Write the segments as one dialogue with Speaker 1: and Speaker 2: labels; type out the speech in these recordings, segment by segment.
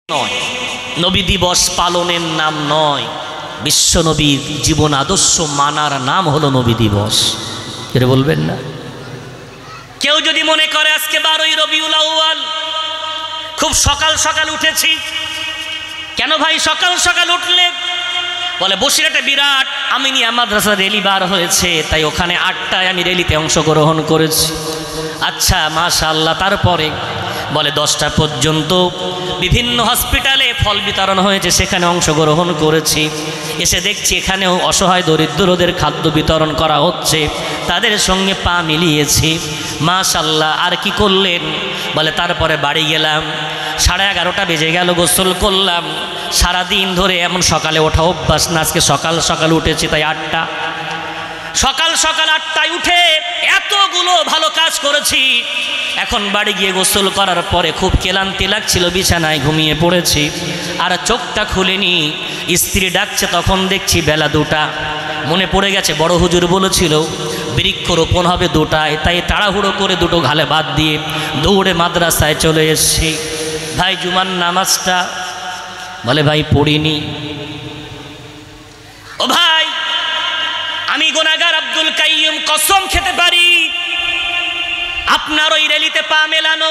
Speaker 1: নয়, নবী দিবস পালনের নাম নয়, বিশ্ব নবীর জীবন আদর্শ মানার নাম হলো নবী দিবস। এটা বলবেন না? কেউ যদি মনে করে আজকে 12ই রবিউল আউয়াল খুব সকাল সকাল উঠেছি, কেন ভাই সকাল সকাল উঠলে? বলে বসিরহাটে বিরাট আমিনিয়া মাদ্রাসা র্যালি বার হয়েছে, তাই ওখানে 8টায় আমি র্যালিতে অংশগ্রহণ করেছি। আচ্ছা মাশাআল্লাহ। তারপরে বলে 10টা পর্যন্ত বিভিন্ন হসপিটালে ফল বিতরণ হয়েছে, সেখানে অংশগ্রহণ করেছি। এসে দেখছি এখানেও অসহায় দরিদ্রদের খাদ্য বিতরণ করা হচ্ছে, তাদের সঙ্গে পা মিলিয়েছি। মাশাআল্লাহ। আর কি করলেন? বলে তারপরে বাড়ি গেলাম, 11:30 বেজে গেল, গোসল করলাম। সারাদিন ধরে এমন সকালে ওঠা অভ্যাস না, আজকে সকাল সকাল উঠেছি, তাই 8টা। সকাল সকাল 8টায় উঠে এতগুলো ভালো কাজ করেছি। এখন বাড়ি গিয়ে গোসল করার পরে খুব ক্লান্তি লাগছিল, বিছানায় ঘুমিয়ে পড়েছি। আর চোখটা খুলিনি, স্ত্রী ডাকছে, তখন দেখছি বেলা 2টা। মনে পড়ে গেছে বড় হুজুর বলেছিল বৃক্ষরোপণ হবে 2টায়, তাই তাড়াহুড়ো করে 2টো ঘালে বাদ দিয়ে দৌড়ে মাদ্রাসায় চলে এসেছি। ভাই জুমার নামাজটা বলে ভাই পড়িনি। ও ভাই, আমি গুনাহগার আব্দুল কাইয়ুম কসম খেতে পারি, আপনার ওই র্যালিতে পা মেলানো,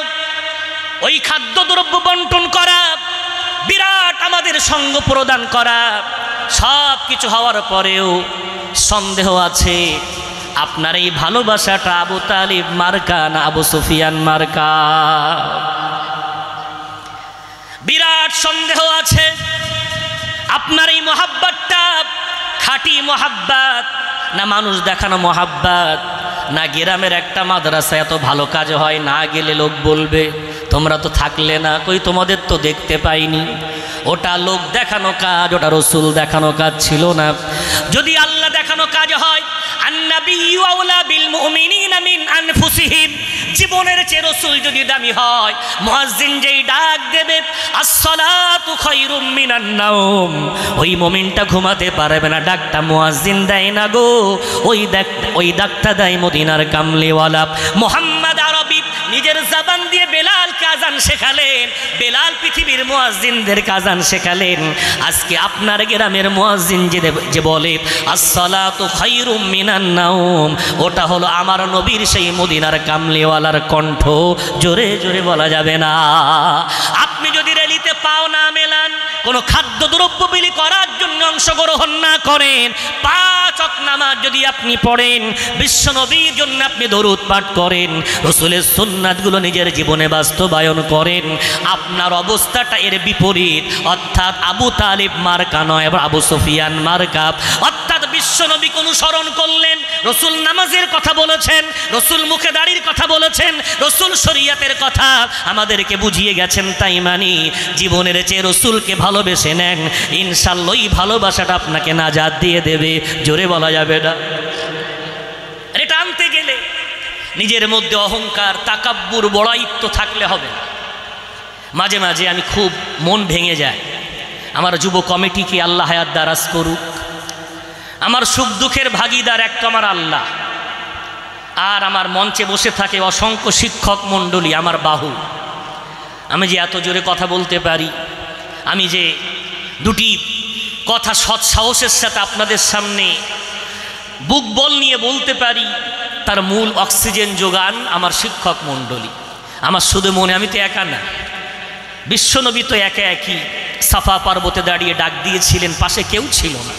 Speaker 1: ওই খাদ্যদ্রব্য বন্টন করা, বিরাট আমাদের সঙ্গ প্রদান করা, সব কিছু হওয়ার পরেও সন্দেহ আছে আপনার এই ভালোবাসাটা আবু তালিব মার্কা না আবু সুফিয়ান মার্কা। বিরাট সন্দেহ আছে আপনার এই মহাব্বতটা খাঁটি মহাব্বত না মানুষ দেখানো মহাব্বত, না গ্রামের একটা মাদ্রাসা এত ভালো কাজ হয়, না গেলে লোক বলবে তোমরা তো থাকলে না, কই তোমাদের তো দেখতে পাইনি। ওটা লোক দেখানো কাজ, ওটা রসুল দেখানো কাজ ছিল না। যদি আল্লাহ দেখানো কাজ হয়, আন্নাবিয়্যু আওলা বিল মুমিনিনা মিন আনফুসিহিম, জীবনের চেয়ে রসুল যদি দামি হয়, মুয়াজ্জিন যেই ডাক দেবে আসসালাতু খায়রুম মিনান নাওম, ওই মুমিনটা ঘুমাতে পারবে না, ডাকটা মুয়াজ্জিন দেয় না গো, ওই ডাকটা দেয় মদিনার কামলিওয়ালা মুহাম্মদ আরবি। নিজের জবান দিয়ে বেলালকে আযান শেখালেন, বেলাল পৃথিবীর মুয়াজ্জিনদেরকে আযান শেখালেন। আজকে আপনার গ্রামের মুয়াজ্জিন যে বলে আসসালাতু খায়রুম মিনান নাওম, ওটা হলো আমার নবীর সেই মদিনার কামলিওয়ালার কণ্ঠ, জোরে জোরে বলা যাবে না। আপনি যদি র্যালিতে পাও না মেলান, কোনো খাদ্যদ্রব্য বিলি করার জন্য অংশগ্রহণ না করেন, 5 ওয়াক্ত নামাজ যদি আপনি পড়েন, বিশ্ব নবীর জন্য আপনি দরুদ পাঠ করেন, রসুলের সুন্নাতগুলো নিজের জীবনে বাস্তবায়ন করেন, আপনার অবস্থাটা এর বিপরীত, অর্থাৎ আবু তালিব মার্কা নয়, এবার আবু সুফিয়ান মার্কা। অর্থাৎ বিশ্ব নবীকে অনুসরণ করলেন, রসুল নামাজের কথা বলেছেন, রসুল মুখে দাড়ির কথা বলেছেন, রসুল শরীয়তের কথা আমাদেরকে বুঝিয়ে গেছেন, তাই মানি। জীবনের চেয়ে রসুলকে ভালোবেসে নেন, ইনশাআল্লাহ এই ভালোবাসাটা আপনাকে নাজাত দিয়ে দেবে, জোরে বলা যাবে না। এটা আনতে গেলে নিজের মধ্যে অহংকার, তাকাব্বুর, বড়াইত্ব থাকলে হবে। মাঝে মাঝে আমি খুব মন ভেঙে যায়, আমার যুব কমিটিকে আল্লাহ হায়াত দারাজ করুক। আমার সুখ দুঃখের ভাগিদার একটা আমার আল্লাহ, আর আমার মঞ্চে বসে থাকে অসংখ্য শিক্ষক মণ্ডলী, আমার বাহু। আমি যে এত জোরে কথা বলতে পারি, আমি যে দুটি কথা সৎ সাহসের সাথে আপনাদের সামনে বুক বল নিয়ে বলতে পারি, তার মূল অক্সিজেন যোগান আমার শিক্ষক মণ্ডলী। আমার শুধু মনে, আমি তো একা না, বিশ্বনবী তো একা একই সাফা পর্বতে দাঁড়িয়ে ডাক দিয়েছিলেন, পাশে কেউ ছিল না।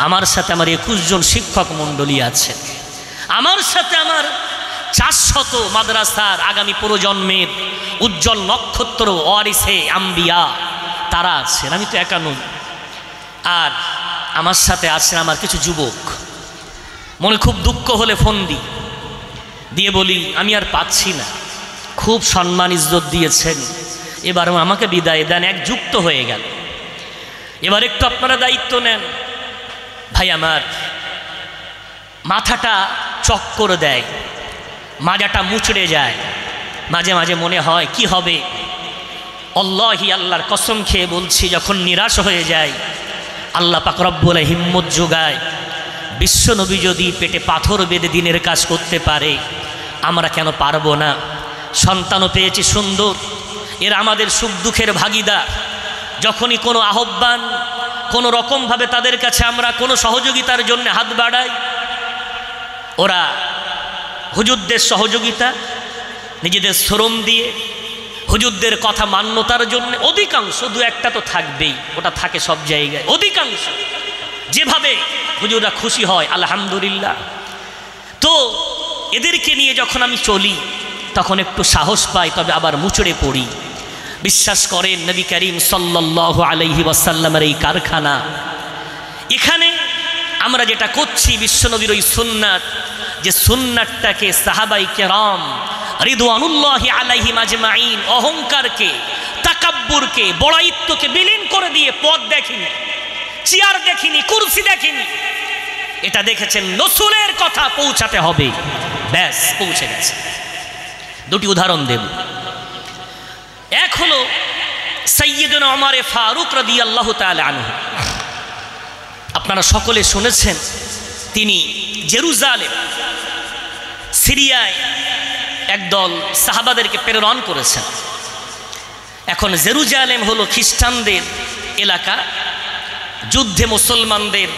Speaker 1: আমার সাথে আমার 21 জন শিক্ষক মণ্ডলী আছে, আমার সাথে আমার 400 মাদ্রাসার আগামী প্রজন্মের উজ্জ্বল নক্ষত্র ওয়ারিসে আম্বিয়া তারা আছেন, আমি তো একা নই। আর আমার সাথে আছেন আমার কিছু যুবক। মনে খুব দুঃখ হলে ফোন দিয়ে বলি আমি আর পাচ্ছি না, খুব সম্মান ইজ্জত দিয়েছেন, এবার আমাকে বিদায় দেন, এক যুক্ত হয়ে গেল, এবার একটু আপনারা দায়িত্ব নেন। ভাই আমার মাথাটা চক্কর দেয়, মাজাটা মুচড়ে যায়, মাঝে মাঝে মনে হয় কি হবে। আল্লাহি, আল্লাহর কসম খেয়ে বলছি, যখন নিরাশ হয়ে যায়, আল্লাহ পাক রব্বুল হিম্মত যোগায়। বিশ্বনবী যদি পেটে পাথর বেঁধে দিনের কাজ করতে পারে, আমরা কেন পারবো না? সন্তানও পেয়েছি সুন্দর, এরা আমাদের সুখ দুঃখের ভাগিদার, যখনই কোনো আহ্বান, কোনো রকমভাবে তাদের কাছে আমরা কোনো সহযোগিতার জন্য হাত বাড়াই, ওরা হুজুরদের সহযোগিতা নিজেদের শ্রম দিয়ে হুজুরদের কথা মান্যতার জন্য অধিকাংশ, দু একটা তো থাকবেই, ওটা থাকে সব জায়গায়, অধিকাংশ যেভাবে হুজুররা খুশি হয় আলহামদুলিল্লাহ। তো এদেরকে নিয়ে যখন আমি চলি তখন একটু সাহস পাই, তবে আবার মুচড়ে পড়ি। বিশ্বাস করেন নবী করিম সাল্লাল্লাহু আলাইহি ওয়াসাল্লামের এই কারখানা, এখানে আমরা যেটা করছি বিশ্বনবীর ওই সুন্নাত, যে সুন্নাতটাকে সাহাবাই কেরাম রিদওয়ানুল্লাহি আলাইহিম আজমাইন অহংকারকে, তাকাব্বুরকে, বড়াইত্বকে বিলীন করে দিয়ে পদ দেখিনি, চেয়ার দেখিনি, কুরসি দেখিনি, এটা দেখেছেন রাসূলের কথা পৌঁছাতে হবে, ব্যাস পৌঁছে গেছে। দুটি উদাহরণ দেব। এক হলো সাইয়্যিদুনা ওমর ফারুক রাদিয়াল্লাহু তাআলা আনহু। আপনারা সকলে শুনেছেন তিনি জেরুজালেম, সিরিয়ায় একদল সাহাবাদেরকে প্রেরণ করেছেন। এখন জেরুজালেম হলো খ্রিস্টানদের এলাকা। যুদ্ধে মুসলমানদের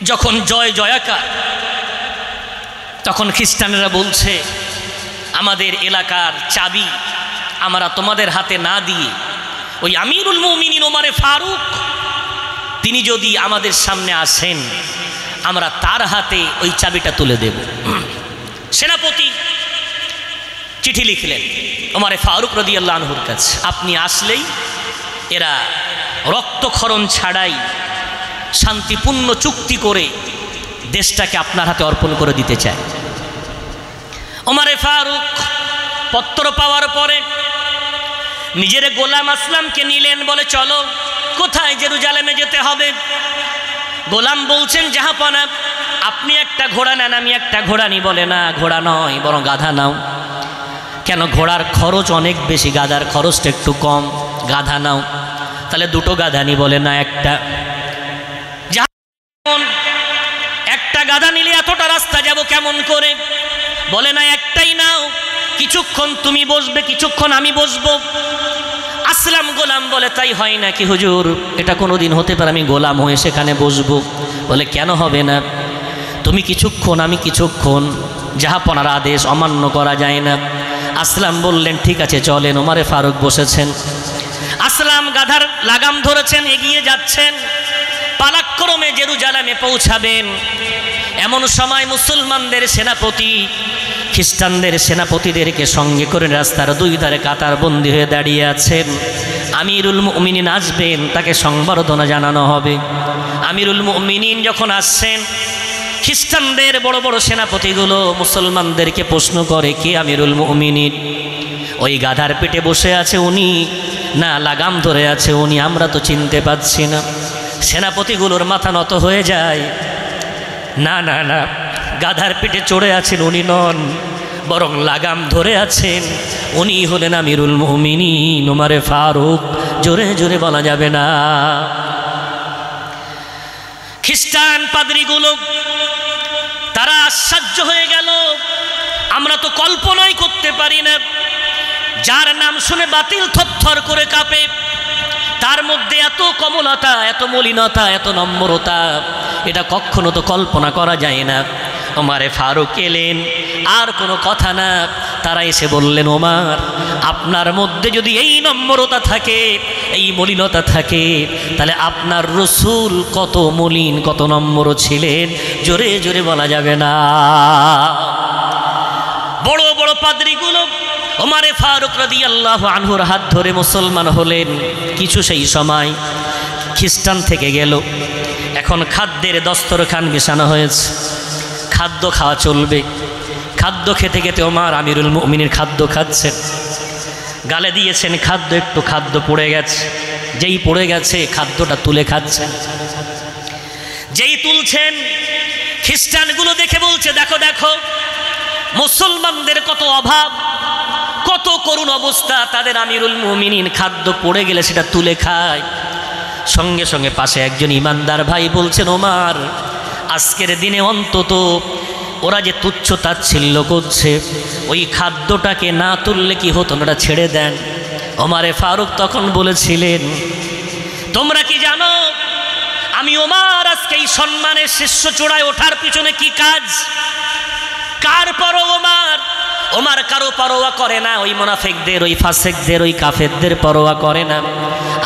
Speaker 1: যখন জয় জয়াকার, তখন খ্রিস্টানেরা বলছে আমাদের এলাকার চাবি আমরা তোমাদের হাতে না দিয়ে ওই আমিরুল মুমিনিন ওমর ফারুক তিনি যদি আমাদের সামনে আসেন আমরা তার হাতে ওই চাবিটা তুলে দেব। সেনাপতি চিঠি লিখলেন ওমর ফারুক রাদিয়াল্লাহু আনহুর কাছে, আপনি আসলেই এরা রক্তক্ষরণ ছাড়াই শান্তিপূর্ণ চুক্তি করে দেশটাকে আপনার হাতে অর্পণ করে দিতে চায়। ওমর ফারুক পত্র পাওয়ার পরে নিজের গোলাম আসলামকে নিলেন, বলে চলো। কোথায়? জেরুজালেমে যেতে হবে। গোলাম বলছেন জাহাপনা আপনি একটা ঘোড়া নেন, আমি একটা ঘোড়া নি। বলে না, ঘোড়া নয়, বরং গাধা নাও। কেন? ঘোড়ার খরচ অনেক বেশি, গাধার খরচটা একটু কম, গাধা নাও। তাহলে দুটো গাধা নি। বলে না, একটা। একটা গাধা নিলে এতটা রাস্তা যাব কেমন করে? বলে না, একটাই নাও, কিছুক্ষণ তুমি বসবে, কিছুক্ষণ আমি বসবো। আসলাম গোলাম বলে তাই হয় নাকি হুজুর? এটা কোনোদিন হতে পারে আমি গোলাম হয়ে সেখানে বসবো? বলে কেন হবে না, তুমি কিছুক্ষণ আমি কিছুক্ষণ, জাহাপনার আদেশ অমান্য করা যায় না। আসলাম বললেন ঠিক আছে চলেন। ওমর ফারুক বসেছেন, আসলাম গাধার লাগাম ধরেছেন, এগিয়ে যাচ্ছেন, পালাক্রমে জেরুজালেমে পৌঁছাবেন। এমন সময় মুসলমানদের সেনাপতি খ্রিস্টানদের সেনাপতিদেরকে সঙ্গে করে রাস্তার দুই ধারে কাতার বন্দী হয়ে দাঁড়িয়ে আছেন। আমিরুল মুমিনিন আসবেন, তাকে সংবর্ধনা জানানো হবে। আমিরুল মুমিনিন যখন আসছেন, খ্রিস্টানদের বড় বড় সেনাপতিগুলো মুসলমানদেরকে প্রশ্ন করে কে আমিরুল মুমিনিন? ওই গাধার পেটে বসে আছে উনি, না লাগাম ধরে আছে উনি, আমরা তো চিনতে পাচ্ছি না। সেনাপতিগুলোর মাথা নত হয়ে যায়, না না না, গাধার পেটে চড়ে আছেন উনি নন, বরং লাগাম ধরে আছেন উনি হলেন আমিরুল মুমিনিন ওমর ফারুক। জোরে জোরে বলা যাবে না। খ্রিস্টান পাদ্রীগুলো তারা আশ্চর্য হয়ে গেল, আমরা তো কল্পনাই করতে পারি না, যার নাম শুনে বাতিল থরথর করে কাঁপে, তার মধ্যে এত কমলতা, এত মলিনতা, এত নম্রতা, এটা কখনো তো কল্পনা করা যায় না। ওমর ফারুক এলেন, আর কোনো কথা না, তারা এসে বললেন ওমর আপনার মধ্যে যদি এই নম্রতা থাকে, এই মলিনতা থাকে, তাহলে আপনার রসূল কত মলিন কত নম্র ছিলেন, জোরে জোরে বলা যাবে না। বড় বড় পাদ্রীগুলো ওমর ফারুক রাদিয়াল্লাহু আনহুর হাত ধরে মুসলমান হলেন। কিছু সেই সময় খ্রিস্টান থেকে গেল, এখন খাদ্যের দস্তরখান বিছানো হয়েছে, খাদ্য খাওয়া চলবে। খাদ্য খেতে খেতে ওমর আমিরুল মুমিনিন খাদ্য খাচ্ছেন, গালে দিয়েছেন খাদ্য, একটু খাদ্য পড়ে গেছে, যেই পড়ে গেছে খাদ্যটা তুলে খাচ্ছেন। যেই তুলছেন খ্রিস্টানগুলো দেখে বলছে দেখো দেখো মুসলমানদের কত অভাব, কত করুণ অবস্থা, তাদের আমিরুল মুমিনিন খাদ্য পড়ে গেলে সেটা তুলে খায়। সঙ্গে সঙ্গে পাশে একজন ইমানদার ভাই বলছেন ওমর আজকের দিনে অন্তত ওরা যে তুচ্ছ তাচ্ছিল্য করছে, ওই খাদ্যটাকে না তুললে কি হতো, ওটা ছেড়ে দেন। ওমরে ফারুক তখন বলেছিলেন, তোমরা কি জানো আমি ওমর আজকে এই সম্মানের শীর্ষ চূড়ায় ওঠার পিছনে কি কাজ? কার পরোয়া? ওমর কারো পরোয়া করে না, ওই মুনাফিকদের, ওই ফাসিকদের, ওই কাফেরদের পরোয়া করে না।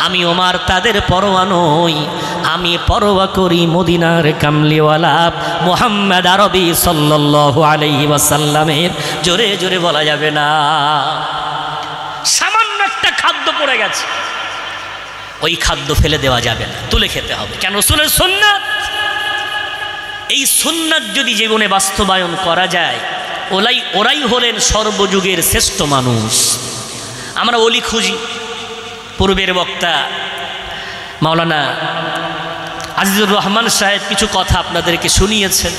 Speaker 1: আমি ওমর তাদের পরোয়া নই, আমি পরোয়া করি মদিনার কামলিওয়ালা মুহাম্মদ আরবি সাল্লাল্লাহু আলাইহি ওয়াসাল্লামের। জোরে জোরে বলা যাবে না। সামান্য একটা খাদ্য পড়ে গেছে, ওই খাদ্য ফেলে দেওয়া যাবে না, তুলে খেতে হবে। কেন? রাসূলের সুন্নাত। এই সুন্নাত যদি জীবনে বাস্তবায়ন করা যায়, ওরাই হলেন সর্বযুগের শ্রেষ্ঠ মানুষ। আমরা ওলি খুঁজি। পূর্বের বক্তা মাওলানা আজিজুর রহমান সাহেব কিছু কথা আপনাদেরকে শুনিয়েছেন।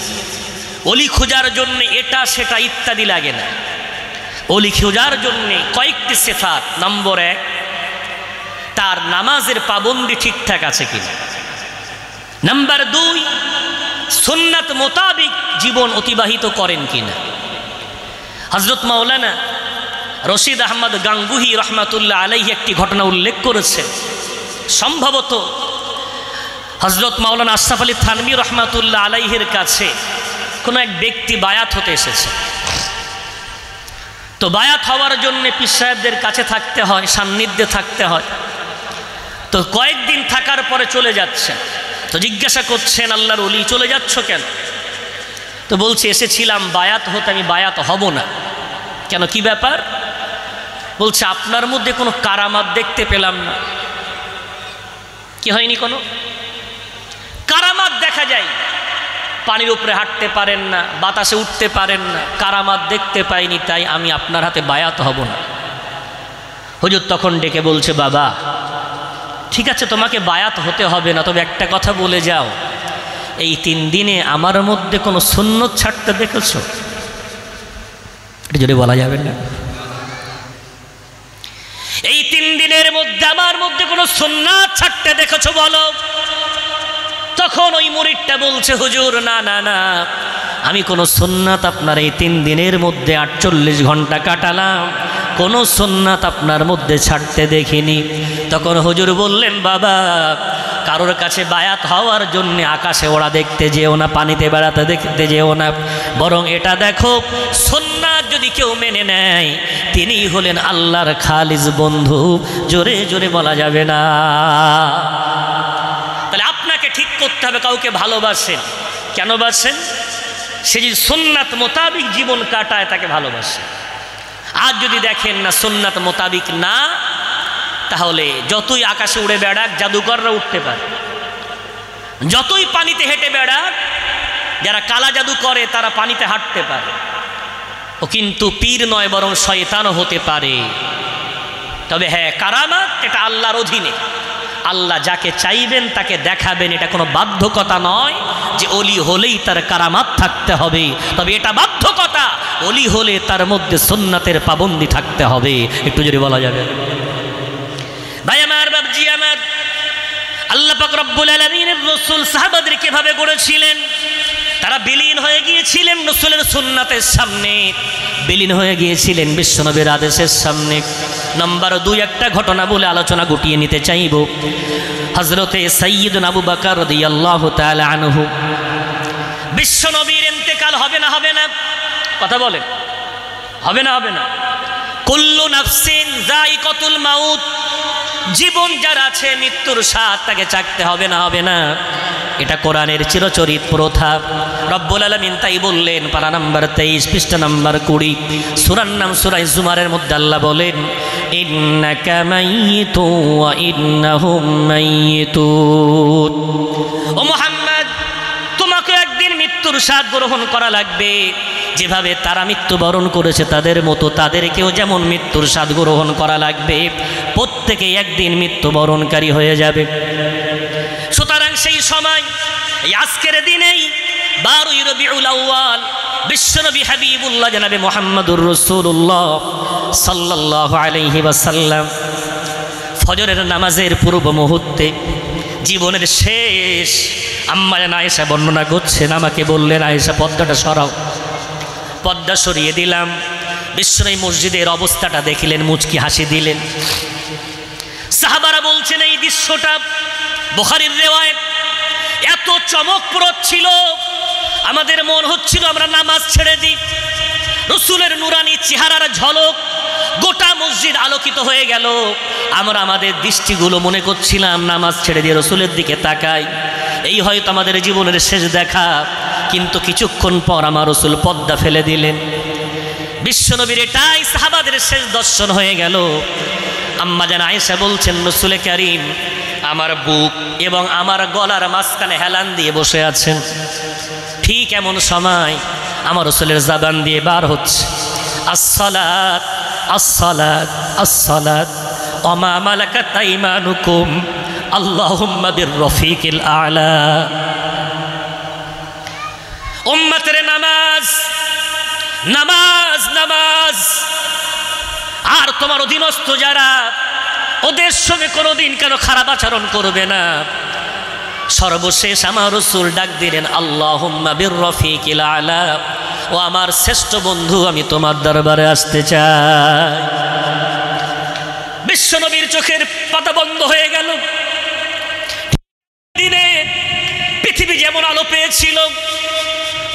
Speaker 1: ওলি খোঁজার জন্য এটা সেটা ইত্যাদি লাগে না। ওলি খোঁজার জন্য কয়েকটি সিফাত। নম্বর 1, তার নামাজের পাবন্দি ঠিকঠাক আছে কিনা। নাম্বার 2, সুন্নাত মোতাবিক জীবন অতিবাহিত করেন কিনা। হযরত মাওলানা রশিদ আহমদ গাঙ্গুহি রহমাতুল্লাহ আলাইহি একটি ঘটনা উল্লেখ করেছে। সম্ভবত হযরত মাওলানা আশরাফ আলী থানভী রহমাতুল্লাহ আলাইহির কাছে কোনো এক ব্যক্তি বায়াত হতে এসেছে। তো বায়াত হওয়ার জন্য পীর সাহেবদের কাছে থাকতে হয়, সান্নিধ্যে থাকতে হয়। তো কয়েকদিন থাকার পরে চলে যাচ্ছেন। তো জিজ্ঞাসা করছেন, আল্লাহর ওলি চলে যাচ্ছ কেন? তো বলছে, এসেছিলাম বায়াত হতে, আমি বায়াত হব না। কেন, কি ব্যাপার? বলছে, আপনার মধ্যে কোনো কারামাত দেখতে পেলাম না। কি হয়নি? কোনো কারামাত দেখা যায়। পানির উপরে হাঁটতে পারেন না, বাতাসে উঠতে পারেন না, কারামাত দেখতে পাইনি, তাই আমি আপনার হাতে বায়াত হব না। হুজুর তখন ডেকে বলছে, বাবা ঠিক আছে, তোমাকে বায়াত হতে হবে না, তবে একটা কথা বলে যাও, এই 3 দিনে আমার মধ্যে কোনো সুন্নত ছাড়তে দেখেছো? এটা যদি বলা যাবে না, এই 3 দিনের মধ্যে আমার মধ্যে কোনো সুন্নাত ছাড়তে দেখেছো বলো। তখন ওই মুরিদটা বলছে, হুজুর না না না, আমি কোনো সুন্নাত আপনার এই 3 দিনের মধ্যে 48 ঘন্টা কাটালাম, কোনো সুন্নাত আপনার মধ্যে ছাড়তে দেখিনি। তখন হুজুর বললেন, বাবা কারোর কাছে বায়াত হওয়ার জন্য আকাশে ওড়া দেখতে যেও না, পানিতে বেড়াতে দেখতে যেও না, বরং এটা দেখো, সুন্নাত যদি কেউ মেনে নেয় তিনি হলেন আল্লাহর খালিস বন্ধু। জোরে জোরে বলা যাবে না। তাহলে আপনাকে ঠিক করতে হবে, কাউকে ভালোবাসেন, কেন বাসেন? সে যদি সুন্নাত মোতাবিক জীবন কাটায় তাকে ভালোবাসে। আর যদি দেখেন না সুন্নাত মোতাবিক না, তাহলে যতই আকাশে উড়ে বেড়াক, জাদুকররা উঠতে পারে, যতই পানিতে হেঁটে বেড়াক, যারা কালা জাদু করে তারা পানিতে হাঁটতে পারে, ও কিন্তু পীর নয় বরং শয়তানও হতে পারে। তবে হ্যাঁ, কারামাত এটা আল্লাহর অধীনে, আল্লাহ যাকে চাইবেন তাকে দেখাবেন। এটা কোনো বাধ্যকতা নয় যে অলি হলেই তার কারামাত থাকতে হবে, তবে এটা বাধ্যকতা অলি হলে তার মধ্যে সুন্নাতের পাবন্দি থাকতে হবে। একটু যদি বলা যাবে। ভাই আমার, বাবজি আমার, আল্লাহ পাক রব্বুল আলামিনের রাসূল সাহাবাদের কিভাবে গড়েছিলেন? তারা বিলীন হয়ে গিয়েছিলেন রাসূলের সুন্নাতের সামনে, বিলীন হয়ে গিয়েছিলেন বিশ্বনবীর আদেশের সামনে। নাম্বার 2, একটা ঘটনা বলে আলোচনা গুটিয়ে নিতে চাইব। হযরতে সাইয়্যিদুনা আবু বকর রাদিয়াল্লাহু তাআলা আনহু, বিশ্বনবীর ইন্তেকাল হবে না হবে না? কথা বলেন, হবে না হবে না? কুল্লু নাফসিন যায়িকাতুল মাউত, জীবন যার আছে মৃত্যুর স্বাদ তাকে চাখতে হবে না হবে না? এটা কোরআনের চিরচরিত প্রথা। রব্বুল আলামিন তাই বললেন, পারা নাম্বার 23 পৃষ্ঠা নাম্বার 20, সূরার নাম সূরা জুমারের মধ্যে আল্লাহ বলেন, ইন্নাকা মাইয়িতু ওয়া ইন্নাহুম মাইয়িতুন। ও মুহাম্মদ, তোমাকে একদিন মৃত্যুর স্বাদ গ্রহণ করা লাগবে। যেভাবে তারা মৃত্যুবরণ করেছে তাদের মতো তাদেরকেও যেমন মৃত্যুর স্বাদ গ্রহণ করা লাগবে। প্রত্যেকেই একদিন মৃত্যুবরণকারী হয়ে যাবে। সুতরাং সেই সময়, এই আজকের দিনেই 12 রবিউল আউয়াল, বিশ্বনবী হাবিবুল্লাহ জনাবে মুহাম্মদুর রাসূলুল্লাহ সাল্লাল্লাহু আলাইহি ওয়াসাল্লাম ফজরের নামাজের পূর্ব মুহূর্তে জীবনের শেষ আম্মা জান আয়েশা বর্ণনা করছেন, আমাকে বললেন, আয়েশা পর্দাটা সরাও। পর্দা সরিয়ে দিলাম। বিশ্বনবী মসজিদের অবস্থাটা দেখিলেন, মুচকি হাসি দিলেন। বলছেন এই দৃশ্যটা বুখারীর রিওয়ায়াত এত চমকপ্রদ ছিল, আমাদের মন হচ্ছিল আমরা নামাজ ছেড়ে দিই। রসুলের নুরানি চেহারার ঝলক গোটা মসজিদ আলোকিত হয়ে গেল। আমরা আমাদের দৃষ্টিগুলো মনে করছিলাম নামাজ ছেড়ে দিয়ে রসুলের দিকে তাকাই, এই হয়তো আমাদের জীবনের শেষ দেখা। কিন্তু কিছুক্ষণ পর আমার রসুল পর্দা ফেলে দিলেন। বিশ্বনবীর এটাই সাহাবাদের শেষ দর্শন হয়ে গেল। আম্মা জান আয়েশা বলছেন রসুল কারীম আমার বুক এবং আমার গলার মাঝখানে হেলান দিয়ে বসে আছেন। ঠিক এমন সময় আমার রসুলের জবান দিয়ে বার হচ্ছে আসসালাত আসসালাত আসসালাত ওয়া মা মালাকাত আইমানুকুম আল্লাহুম্মা বির-রফিকিল আ'লা। উম্মতের নামাজ নামাজ নামাজ। আর তোমার অধীনস্থ যারা ওদের সঙ্গে কোনোদিন কেন খারাপ আচরণ করবে না। সর্বশেষ আমার রাসূল ডাক দিলেন আল্লাহুম্মা বির-রফিকিল আ'লা, ও আমার শ্রেষ্ঠ বন্ধু আমি তোমার দরবারে আসতে চাই। বিশ্বনবীর চোখের পাতা বন্ধ হয়ে গেল। দিনে পৃথিবী যেমন আলো পেয়েছিল,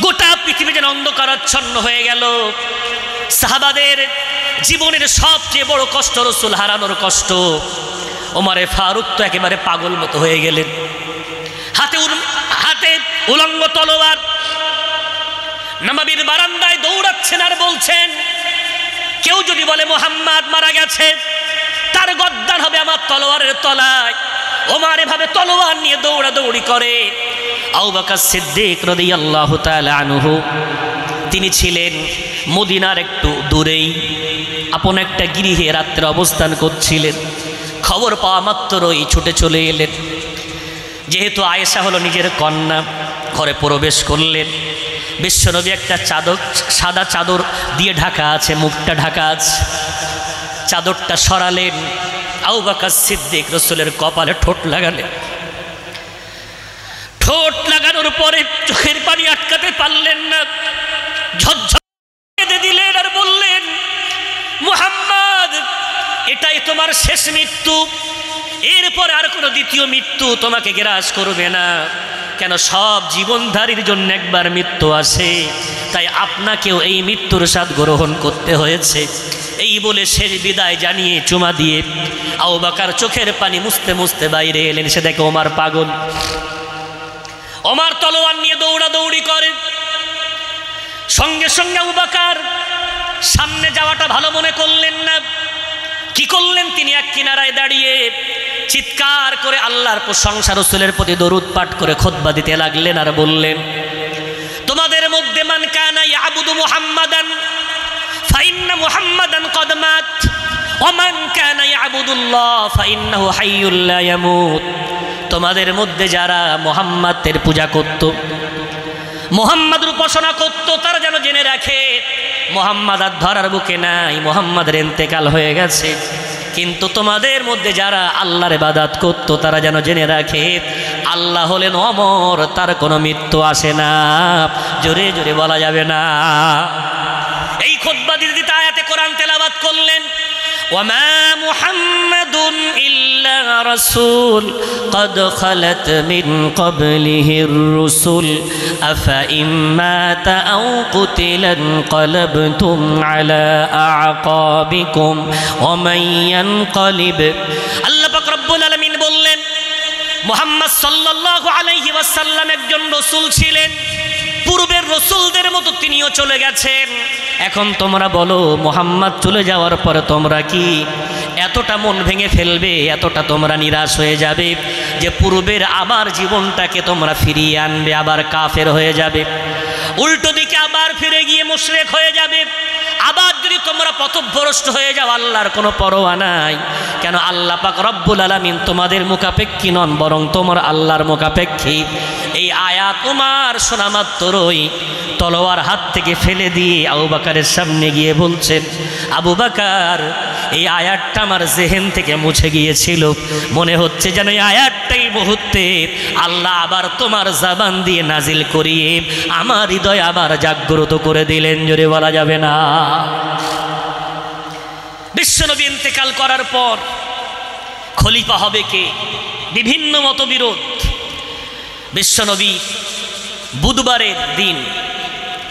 Speaker 1: গোটা পৃথিবী যেন অন্ধকারাচ্ছন্ন হয়ে গেল। সাহাবাদের জীবনের সবচেয়ে বড় কষ্ট রসুল হারানোর কষ্ট। ওমরে ফারুক তো একেবারে পাগল মতো হয়ে গেলেন। হাতে উলঙ্গ তলোয়ার, নববীর বারান্দায় দৌড়াচ্ছেন আর বলছেন কেউ যদি বলে মুহাম্মদ মারা গেছে তার গদ্দান হবে আমার তলোয়ারের তলায়। ওমর এভাবে তলোয়ার নিয়ে দৌড়াদৌড়ি করে। আবু বকর সিদ্দিক রাদিয়াল্লাহু তাআলা আনহু তিনি ছিলেন মদিনার একটু দূরেই, আপন একটা গৃহে রাত্রে অবস্থান করছিলেন। খবর পাওয়া মাত্রই ছুটে চলে এলেন। যেহেতু আয়েশা হলো নিজের কন্যা, ঘরে প্রবেশ করলেন। বিশ্বনবী একটা চাদর, সাদা চাদর দিয়ে ঢাকা আছে, মুখটা ঢাকা আছে, চাদরটা সরালেন। আবু বকর সিদ্দিক রাসূলের কপালে ঠোঁট লাগালেন। ঠোঁট লাগানোর পরে চোখের পানি আটকাতে পারলেন না, ঝরঝর কেঁদে দিলেন আর বললেন মুহাম্মদ এটাই তোমার শেষ মৃত্যু, এরপর আর কোনো দ্বিতীয় মৃত্যু তোমাকে গ্রাস করবে না। কেন সব জীবনধারীর জন্য একবার মৃত্যু আসে, তাই আপনাকেও এই মৃত্যুর স্বাদ গ্রহণ করতে হয়েছে। এই বলে শেষ বিদায় জানিয়ে চুমা দিয়ে আবু বকর চোখের পানি মুছতে মুছতে বাইরে এলেন। সে দেখে ওমর পাগল। ওমর তলোয়ার নিয়ে দৌড়াদৌড়ি করে। সঙ্গে সঙ্গে আবু বকর সামনে যাওয়াটা ভালো মনে করলেন না। কি করলেন? তিনি এক কিনারায় দাঁড়িয়ে চিৎকার করে আল্লাহর প্রশংসা, রাসূলের প্রতি দরুদ পাঠ করে খুতবা দিতে লাগলেন আর বললেন তোমাদের মধ্যে মান কানা ইয়াবুদু মুহাম্মাদান ফাইন্না মুহাম্মাদান কদ মাত ওয়া মান কানা ইয়াবুদুল্লাহ ফাইন্নাহু হাইয়্যুল লা ইয়ামুত। তোমাদের মধ্যে যারা মুহাম্মাদের পূজা করত, মুহাম্মাদের উপাসনা করত, তারা যেন জেনে রাখে মুহাম্মাদ আর ধরার বুকে নাই, মুহাম্মাদের ইন্তেকাল হয়ে গেছে। কিন্তু তোমাদের মধ্যে যারা আল্লাহর ইবাদত করত তারা যেন জেনে রাখে আল্লাহ হলেন অমর, তার কোনো মৃত্যু আসে না। জোরে জোরে বলা যাবে না। এই খুতবা দিতে দিতে আয়াতে কোরআন তেলাওয়াত করলেন ওয়ামা মুহাম্মাদুন ইল্লা রাসূল قد خلت من قبله الرسل أفإن مات أو قتل انقلبتم على أعقابكم ومن ينقلب। আল্লাহ পাক রব্বুল আলামিন বললেন মুহাম্মদ সাল্লাল্লাহু আলাইহি ওয়াসাল্লাম একজন রাসূল ছিলেন, পূর্বের রাসূলদের মতো তিনিও চলে গেছেন। এখন তোমরা বলো মুহাম্মদ চলে যাওয়ার পরে তোমরা কি এতটা মন ভেঙে ফেলবে, এতটা তোমরা নিরাশ হয়ে যাবে যে পূর্বের আবার জীবনটাকে তোমরা ফিরিয়ে আনবে, আবার কাফের হয়ে যাবে, উল্টো দিকে আবার ফিরে গিয়ে মুশরিক হয়ে যাবে, আবার যদি তোমরা পথভ্রষ্ট হয়ে যাও আল্লাহর কোনো পরোয়া নাই। কেন আল্লাহ পাক রব্বুল আলামিন তোমাদের মুখাপেক্ষী নন, বরং তোমার আল্লাহর মুখাপেক্ষী। এই আয়াত তোমার শোনা মাত্রই তলোয়ার হাত থেকে ফেলে দিয়ে আবু বকরের সামনে গিয়ে বলছেন আবু বকর এই আয়াতটা আমার জেহেন থেকে মুছে গিয়েছিল, মনে হচ্ছে যেন এই আয়াতটাই মুহূর্তে আল্লাহ আবার তোমার জবান দিয়ে নাজিল করিয়ে আমার হৃদয় আবার জাগ্রত করে দিলেন। জোরে বলা যাবে না। বিশ্বনবী ইন্তেকাল করার পর খলিফা হবে কে, বিভিন্ন মতবিরোধ। বিশ্বনবী বুধবারের দিন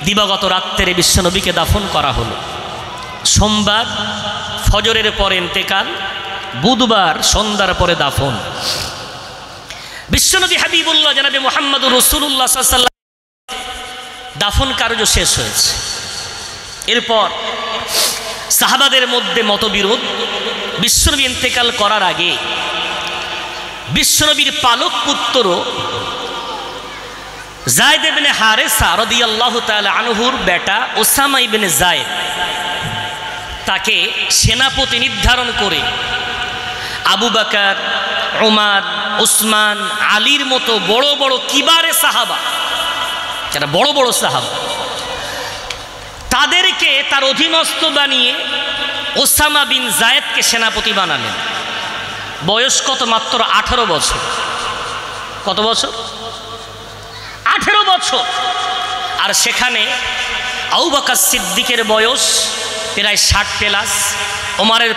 Speaker 1: দিবাগত রাত্রে বিশ্বনবীকে দাফন করা হলো। সোমবার ফজরের পরে ইন্তেকাল, বুধবার সন্ধ্যার পরে দাফন। বিশ্বনবী হাবিবুল্লাহ জনাবে মুহাম্মদুর রাসূলুল্লাহ সাল্লাল্লাহু আলাইহি ওয়াসাল্লাম দাফন কার্য শেষ হয়েছে। এরপর সাহাবাদের মধ্যে মতবিরোধ। বিশ্বনবী ইন্তেকাল করার আগে বিশ্বনবীর পালক পুত্র যায়েদ ইবনে হারেসা রাদিয়াল্লাহু তাআলা আনহুর বেটা ওসামা ইবনে যায়েদ তাকে সেনাপতি নির্ধারণ করে আবু বকর, উমর, উসমান, আলীর মতো বড় বড় কিবারে সাহাবা, যারা বড় বড় সাহাবা, তাদেরকে তার অধীনস্থ বানিয়ে ওসামা বিন যায়েদকে সেনাপতি বানালেন। বয়স কত? মাত্র 18 বছর। কত বছর? 18 বছর। আর সেখানে আবু বকর সিদ্দিকের বয়স প্রায় 60 প্লাস, ওমরের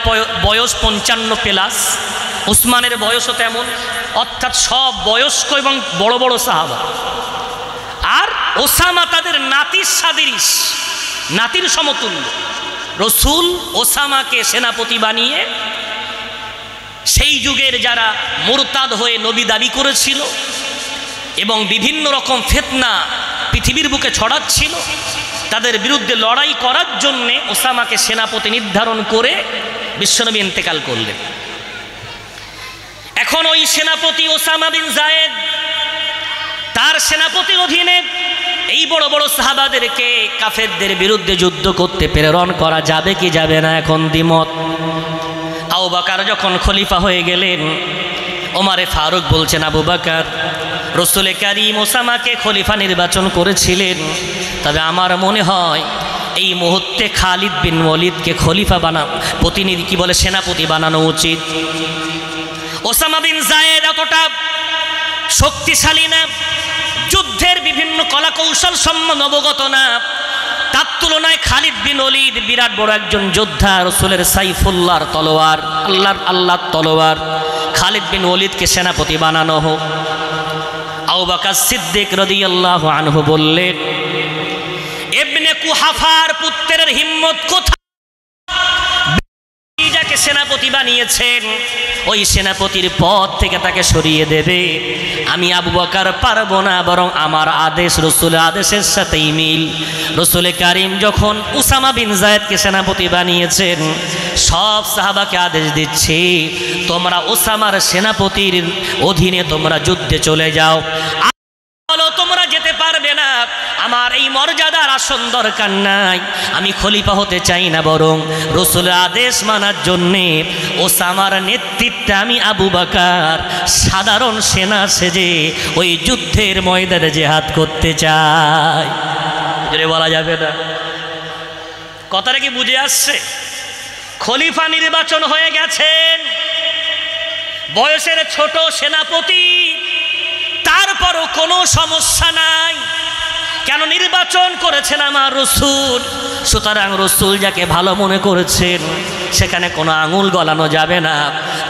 Speaker 1: বয়স 55 প্লাস, উসমানের বয়সও তেমন, অর্থাৎ সব বয়স্ক এবং বড় বড় সাহাবা। আর ওসামা তাদের নাতির সাদৃশ, নাতির সমতুল্য। রসুল ওসামাকে সেনাপতি বানিয়ে সেই যুগের যারা মুরতাদ হয়ে নবী দাবি করেছিল এবং বিভিন্ন রকম ফিতনা পৃথিবীর বুকে ছড়াচ্ছিল, তাদের বিরুদ্ধে লড়াই করার জন্যে ওসামাকে সেনাপতি নির্ধারণ করে বিশ্বনবী ইন্তেকাল করলেন। এখন ওই সেনাপতি ওসামা বিন যায়েদ, তার সেনাপতির অধীনে এই বড় বড় সাহাবাদেরকে কাফেরদের বিরুদ্ধে যুদ্ধ করতে প্রেরণ করা যাবে কি যাবে না, এখন দ্বিমত। আবু বকর যখন খলিফা হয়ে গেলেন, ওমরে ফারুক বলছেন, আবু বকর, রাসূল কারীম ওসামাকে খলিফা নির্বাচন করেছিলেন, তবে আমার মনে হয় এই মুহূর্তে খালিদ বিন ওয়ালিদকে খলিফা প্রতিনিধি কি বলে সেনাপতি বানানো উচিত। ওসামা বিন যায়েদ এতটা শক্তিশালী না, যুদ্ধের বিভিন্ন কলাকৌশল সম্বন্ধে অবগত না, তার তুলনায় খালিদ বিন ওয়ালিদ বিরাট বড় একজন যোদ্ধা, রাসূলের সাইফুল্লাহর তলোয়ার, আল্লাহর তলোয়ার। খালিদ বিন ওয়ালিদকে সেনাপতি বানানো হোক। আবু বকর সিদ্দিক রাদিয়াল্লাহু আনহু বললেন, ইবনে কুহাফার পুত্রের হিম্মত কোথায়, যাকে সেনাপতি বানিয়েছেন ওই সেনাপতির পদ থেকে তাকে সরিয়ে দেবে। আমি আবু বকর পারবো না, বরং আমার আদেশ রাসূলের আদেশের সাথেই মিল। রাসূল কারীম যখন উসামা বিন যায়েদকে সেনাপতি বানিয়েছেন, সব সাহাবাকে আদেশ দিচ্ছি, তোমরা ওসামার সেনাপতির অধীনে তোমরা যুদ্ধে চলে যাও। বলো তোমরা যেতে পারবে না, আমার এই মর্যাদার আসন দরকার নাই, আমি খলিফা হতে চাই না, বরং রাসূলের আদেশ মানার জন্যে ওসামার নেতৃত্বে আমি আবু বকর সাধারণ সেনা সেজে ওই যুদ্ধের ময়দানে জিহাদ করতে চাই। জোরে বলা যাবে না? কথাটা কি বুঝে আসছে? খলিফা নির্বাচন হয়ে গেছেন, বয়সের ছোট সেনাপতি, তারপরও কোনো সমস্যা নাই। কেন? নির্বাচন করেছেন আমার রসুল, সুতরাং রসুল যাকে ভালো মনে করেছেন সেখানে কোনো আঙুল গলানো যাবে না।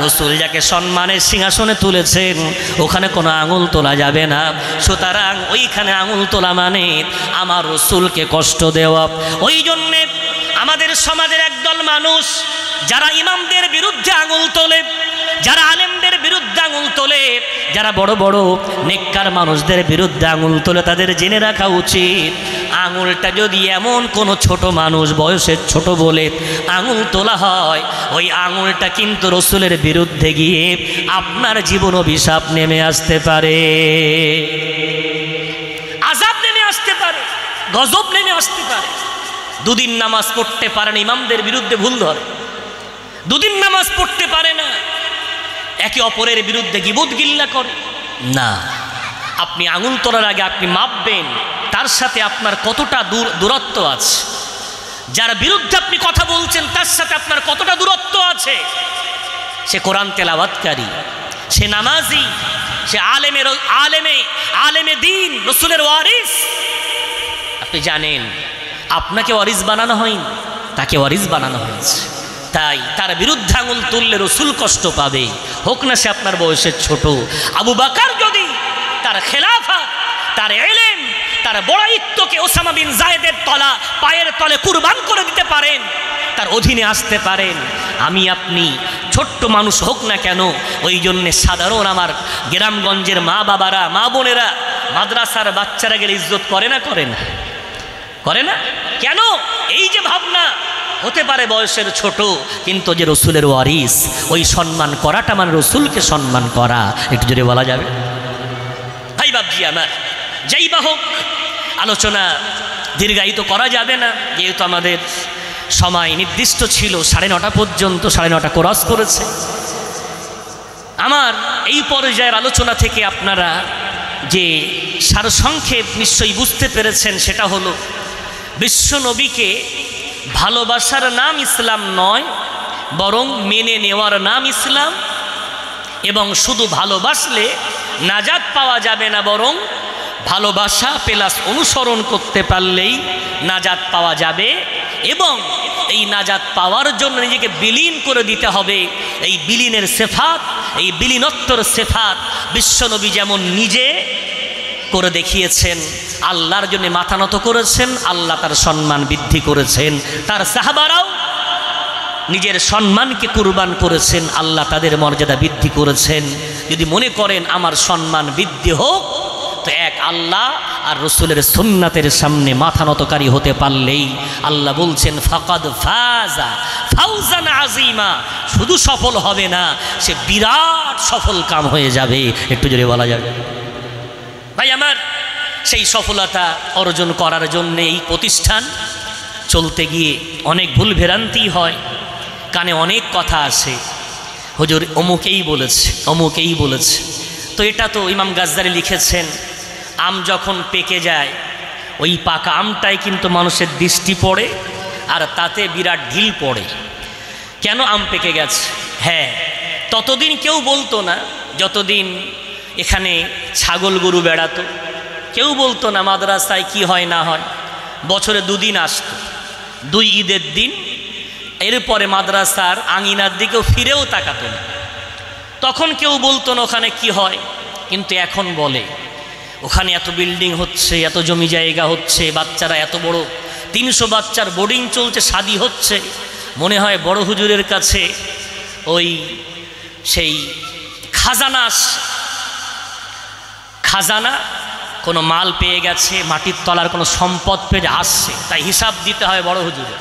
Speaker 1: রসুল যাকে সম্মানের সিংহাসনে তুলেছেন ওখানে কোনো আঙুল তোলা যাবে না। সুতরাং ওইখানে আঙুল তোলা মানে আমার রসুলকে কষ্ট দেওয়া। ওই জন্যে আমাদের সমাজের একদল মানুষ যারা ইমামদের বিরুদ্ধে আঙুল তোলে, যারা আলেমদের বিরুদ্ধে আঙুল তোলে, যারা বড় বড় নেককার মানুষদের বিরুদ্ধে আঙুল তোলে, তাদের জেনে রাখা উচিত আঙুলটা যদি এমন কোনো ছোট মানুষ বয়সের ছোট বলে আঙুল তোলা হয়, ওই আঙুলটা কিন্তু রসুলের বিরুদ্ধে গিয়ে আপনার জীবন অভিশাপ নেমে আসতে পারে, আযাব নেমে আসতে পারে, গজব নেমে আসতে পারে। দুদিন নামাজ পড়তে পারে না, ইমামদের বিরুদ্ধে ভুল ধরে, দুদিন নামাজ পড়তে পারে না, একে অপরের বিরুদ্ধে গীবত গিল্লা করে না। আপনি আঙুল তোলার আগে আপনি মাপবেন তার সাথে আপনার কতটা দূরত্ব আছে, যার বিরুদ্ধে আপনি কথা বলছেন তার সাথে আপনার কতটা দূরত্ব আছে। সে কোরআন তেলাওয়াতকারী, সে নামাজি, সে আলেমে দ্বীন, রাসূলের ওয়ারিস। আপনি জানেন আপনাকে ওয়ারিস বানানো হয়নি, তাকে ওয়ারিস বানানো হয়েছে। তাই তার বিরুদ্ধে আঙুল তুললে রসুল কষ্ট পাবে, হোক না সে আপনার বয়সের ছোট। আবু বকর যদি তার খেলাফত, তার ইলম, তার বড়াইত্বকে ওসামা বিন যায়েদের পায়ের তলে কুরবান করে দিতে পারেন, তার অধীনে আসতে পারেন, আমি আপনি ছোট্ট মানুষ হোক না কেন, ওই জন্যে সাধারণ আমার গ্রামগঞ্জের মা বাবারা, মা বোনেরা, মাদ্রাসার বাচ্চারা গেলে ইজ্জত করে না, করে না, করে না? কেন? এই যে ভাবনা, হতে পারে বয়সের ছোট, কিন্তু যে রসুলের ওয়ারিস, ওই সম্মান করাটা মানে রসুলকে সম্মান করা। একটু জোরে বলা যাবে? ভাই বাবজি আমার, যাই বা হোক, আলোচনা দীর্ঘায়িত করা যাবে না, যেহেতু আমাদের সময় নির্দিষ্ট ছিল 9:30 পর্যন্ত, 9:30 ক্রস করেছে। আমার এই পর্যায়ের আলোচনা থেকে আপনারা যে সারসংক্ষেপ নিশ্চয়ই বুঝতে পেরেছেন, সেটা হলো বিশ্ব নবীকে ভালোবাসার নাম ইসলাম নয়, বরং মেনে নেওয়ার নাম ইসলাম। এবং শুধু ভালোবাসলে নাজাত পাওয়া যাবে না, বরং ভালোবাসা প্লাস অনুসরণ করতে পারলেই নাজাত পাওয়া যাবে। এবং এই নাজাত পাওয়ার জন্য নিজেকে বিলীন করে দিতে হবে। এই বিলীনের সিফাত, এই বিলীনত্বর সিফাত বিশ্বনবী যেমন নিজে করে দেখিয়েছেন, আল্লাহর জন্য মাথা নত করেছেন, আল্লাহ তার সম্মান বৃদ্ধি করেছেন। তার সাহাবারাও নিজের সম্মানকে কুরবান করেছেন, আল্লাহ তাদের মর্যাদা বৃদ্ধি করেছেন। যদি মনে করেন আমার সম্মান বৃদ্ধি হোক, তো এক আল্লাহ আর রসুলের সুন্নাতের সামনে মাথা নতকারী হতে পারলেই আল্লাহ বলছেন ফাকাদ ফাজা ফাউজান আযীমা, শুধু সফল হবে না, সে বিরাট সফল কাম হয়ে যাবে। একটু জোরে বলা যাবে? ভাই আমার, সেই সফলতা অর্জন করার জন্য এই প্রতিষ্ঠান চলতে গিয়ে অনেক ভুল ভ্রান্তি হয়, কানে অনেক কথা আসে, হুজুর অমুকেই বলেছে, অমুকেই বলেছে। তো এটা তো ইমাম গাজ্জালি লিখেছেন, আম যখন পেকে যায়, ওই পাকা আমটাই কিন্তু মানুষের দৃষ্টি পড়ে আর তাতে বিরাট ঢিল পড়ে। কেন আম পেকে গেছে? হ্যাঁ, ততদিন কেউ বলতো না যতদিন এখানে ছাগল গরু বেড়াতো, কেউ বলতো না মাদ্রাসায় কি হয় না হয়। বছরে 2 দিন আসতো, 2 ঈদের দিন, এরপরে মাদ্রাসার আঙিনার দিকেও ফিরেও তাকাতো না। তখন কেউ বলতো না ওখানে কি হয়, কিন্তু এখন বলে ওখানে এত বিল্ডিং হচ্ছে, এত জমি জায়গা হচ্ছে, বাচ্চারা এত বড় 300 বাচ্চার বোর্ডিং চলছে, শাদি হচ্ছে। মনে হয় বড় হুজুরের কাছে ওই সেই খাজানা কোনো মাল পেয়ে গেছে, মাটির তলার কোনো সম্পদ পেয়ে আসছে, তাই হিসাব দিতে হয় বড় হুজুরের।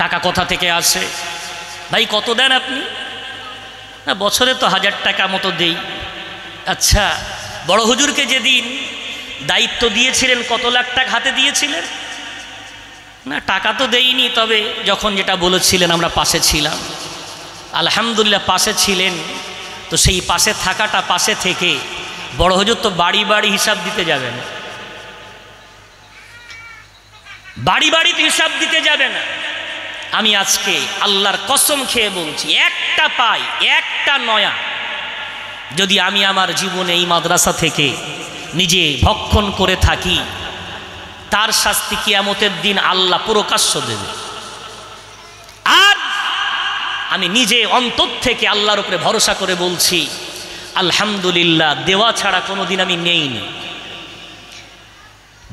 Speaker 1: টাকা কোথা থেকে আসে? ভাই কত দেন আপনি? না, বছরে তো 1000 টাকা মতো দেই। আচ্ছা, বড় হুজুরকে যেদিন দায়িত্ব দিয়েছিলেন কত লাখ টাকা হাতে দিয়েছিলেন? না, টাকা তো দেইনি, তবে যখন যেটা বলেছিলেন আমরা পাশে ছিলাম। আলহামদুলিল্লাহ পাশে ছিলেন, তো সেই পাশে থাকাটা, পাশে থেকে বড় হুজুর তো বাড়ি বাড়ি হিসাব দিতে যাবেন, বাড়ি বাড়ি তো হিসাব দিতে যাবে না। আমি আজকে আল্লাহর কসম খেয়ে বলছি, একটা পাই, একটা নয়া যদি আমি আমার জীবনে এই মাদ্রাসা থেকে নিজে ভক্ষণ করে থাকি, তার শাস্তি কিয়ামতের দিন আল্লাহ প্রকাশ্য দেবে। আর আমি নিজে অন্তর থেকে আল্লাহর উপরে ভরসা করে বলছি, আলহামদুলিল্লাহ, দেওয়া ছাড়া কোনোদিন আমি নেইনি,